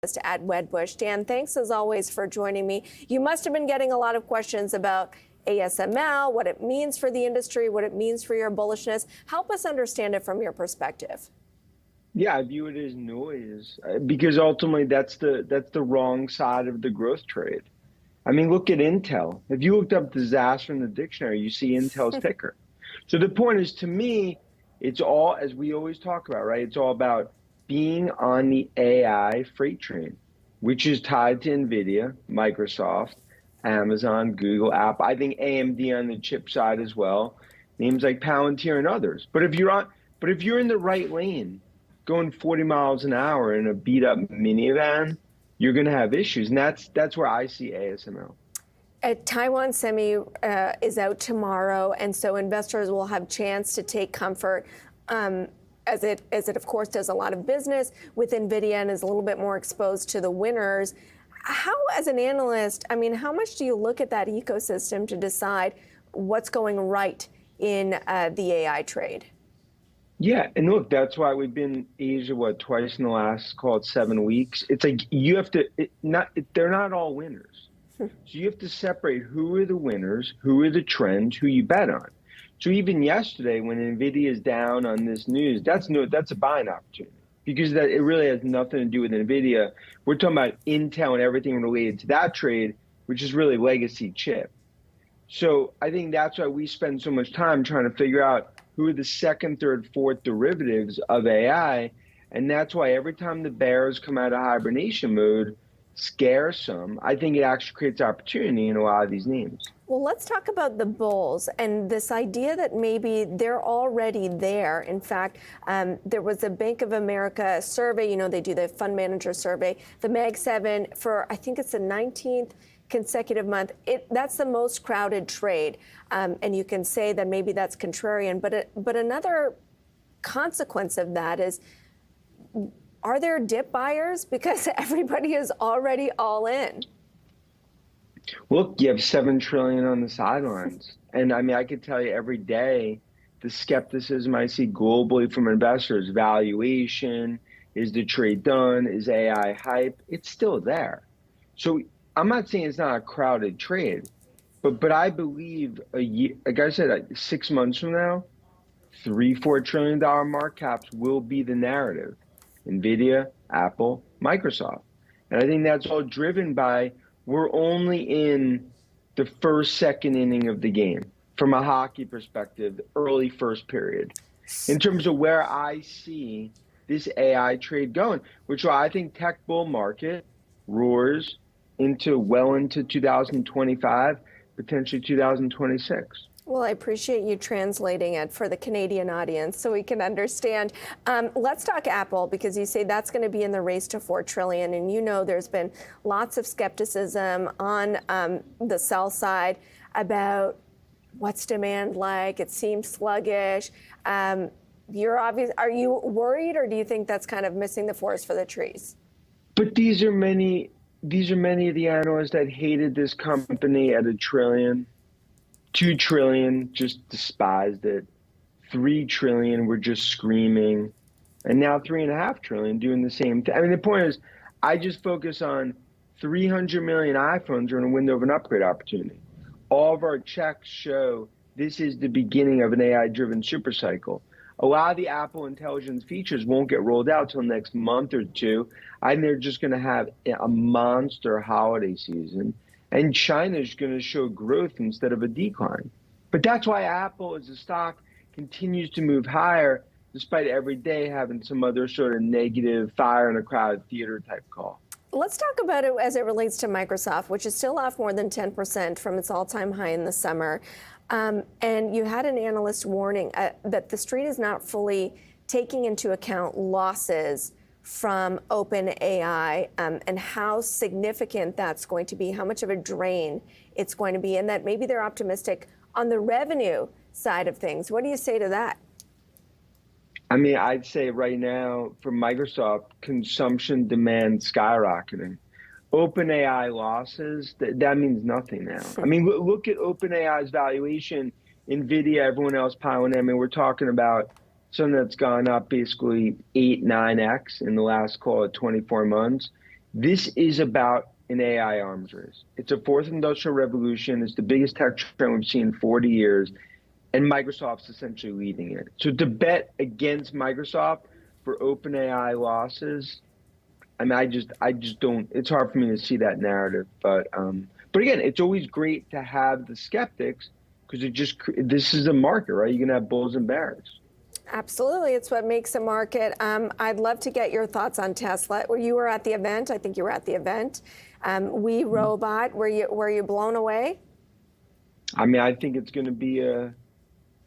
at Wedbush. Dan, thanks as always for joining me. You must have been getting a lot of questions about ASML, what it means for the industry, what it means for your bullishness. Help us understand it from your perspective. Yeah, I view it as noise because ultimately that's the wrong side of the growth trade. I mean, look at Intel. If you looked up disaster in the dictionary, you see Intel's ticker. So the point is, to me, it's all, as we always talk about, right? It's all about being on the AI freight train, which is tied to Nvidia, Microsoft, Amazon, Google, Apple. I think AMD on the chip side as well, names like Palantir and others. But if you're in the right lane, going 40 miles an hour in a beat up minivan, you're going to have issues. And that's where I see ASML. Taiwan Semi is out tomorrow, and so investors will have chance to take comfort as it of course does a lot of business with Nvidia and is a little bit more exposed to the winners. How, as an analyst, I mean, how much do you look at that ecosystem to decide what's going right in the AI trade? Yeah, and look, that's why we've been Asia, twice in the last, call it 7 weeks. It's like you have to, they're not all winners. So you have to separate who are the winners, who are the trends, who you bet on. So even yesterday, when Nvidia is down on this news, that's a buying opportunity because that it really has nothing to do with Nvidia. We're talking about Intel and everything related to that trade, which is really legacy chip. So I think that's why we spend so much time trying to figure out who are the second, third, fourth derivatives of AI. And that's why every time the bears come out of hibernation mode, scare some, I think it actually creates opportunity in a lot of these names. Well, let's talk about the bulls and this idea that maybe they're already there. In fact, there was a Bank of America survey, you know, they do the fund manager survey, the Mag 7 for, I think it's the 19th consecutive month. That's the most crowded trade. And you can say that maybe that's contrarian, but another consequence of that is, are there dip buyers? Because everybody is already all in. Look, you have $7 trillion on the sidelines. And I mean, I could tell you every day, the skepticism I see globally from investors, valuation, is the trade done? Is AI hype? It's still there. So I'm not saying it's not a crowded trade, but I believe a year, like I said, like 6 months from now, $3-4 trillion market caps will be the narrative. Nvidia, Apple, Microsoft. And I think that's all driven by we're only in the first, second inning of the game from a hockey perspective, early first period. In terms of where I see this AI trade going, which I think tech bull market roars well into 2025, potentially 2026. Well, I appreciate you translating it for the Canadian audience so we can understand. Let's talk Apple, because you say that's going to be in the race to $4 trillion. And you know there's been lots of skepticism on the sell side about what's demand like. It seems sluggish. Are you worried, or do you think that's kind of missing the forest for the trees? But these are many of the analysts that hated this company at $1 trillion. 2 trillion, just despised it. 3 trillion, we're just screaming. And now 3.5 trillion doing the same thing. I mean, the point is, I just focus on 300 million iPhones are in a window of an upgrade opportunity. All of our checks show this is the beginning of an AI-driven supercycle. A lot of the Apple Intelligence features won't get rolled out till next month or two. I think they're just going to have a monster holiday season. And China's going to show growth instead of a decline. But that's why Apple as a stock continues to move higher, despite every day having some other sort of negative fire in a crowded theater type call. Let's talk about it as it relates to Microsoft, which is still off more than 10% from its all-time high in the summer. And you had an analyst warning that the street is not fully taking into account losses from OpenAI and how significant that's going to be, how much of a drain it's going to be, and that maybe they're optimistic on the revenue side of things. What do you say to that? I mean, I'd say right now for Microsoft, consumption demand skyrocketing. OpenAI losses, that means nothing now. I mean, look at OpenAI's valuation, Nvidia, everyone else piling in. I mean, we're talking about something that's gone up basically 8-9x in the last, call it 24 months. This is about an AI arms race. It's a fourth industrial revolution. It's the biggest tech trend we've seen in 40 years, and Microsoft's essentially leading it. So to bet against Microsoft for OpenAI losses, I mean, I just don't. It's hard for me to see that narrative. But again, it's always great to have the skeptics because this is a market, right? You're gonna have bulls and bears. Absolutely, it's what makes a market. I'd love to get your thoughts on Tesla. You were at the event. I think you were at the event. We Robot. Were you blown away? I mean, I think it's going to be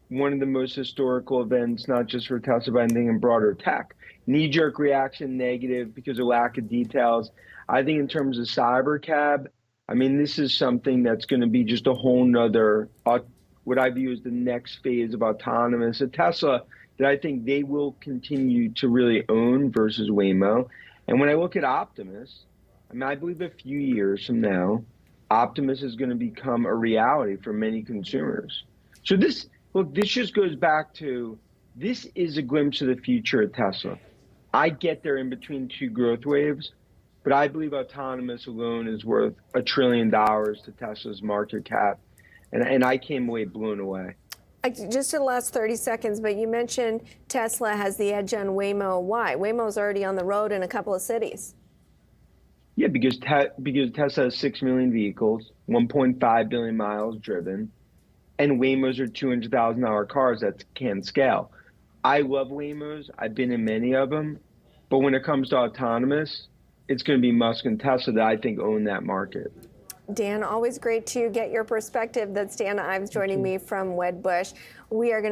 one of the most historical events, not just for Tesla, but I think in broader tech. Knee-jerk reaction, negative because of lack of details. I think in terms of cybercab, I mean, this is something that's going to be just a whole nother, what I view as the next phase of autonomous at Tesla that I think they will continue to really own versus Waymo. And when I look at Optimus, I mean, I believe a few years from now, Optimus is going to become a reality for many consumers. So this just goes back to, this is a glimpse of the future at Tesla. I get there in between two growth waves, but I believe autonomous alone is worth $1 trillion to Tesla's market cap. And I came away blown away. Just in the last 30 seconds, but you mentioned Tesla has the edge on Waymo. Why? Waymo's already on the road in a couple of cities. Yeah, because Tesla has 6 million vehicles, 1.5 billion miles driven, and Waymos are $200,000 cars that can scale. I love Waymos. I've been in many of them. But when it comes to autonomous, it's going to be Musk and Tesla that I think own that market. Dan, always great to get your perspective. That's Dan Ives joining me from Wedbush. We are going to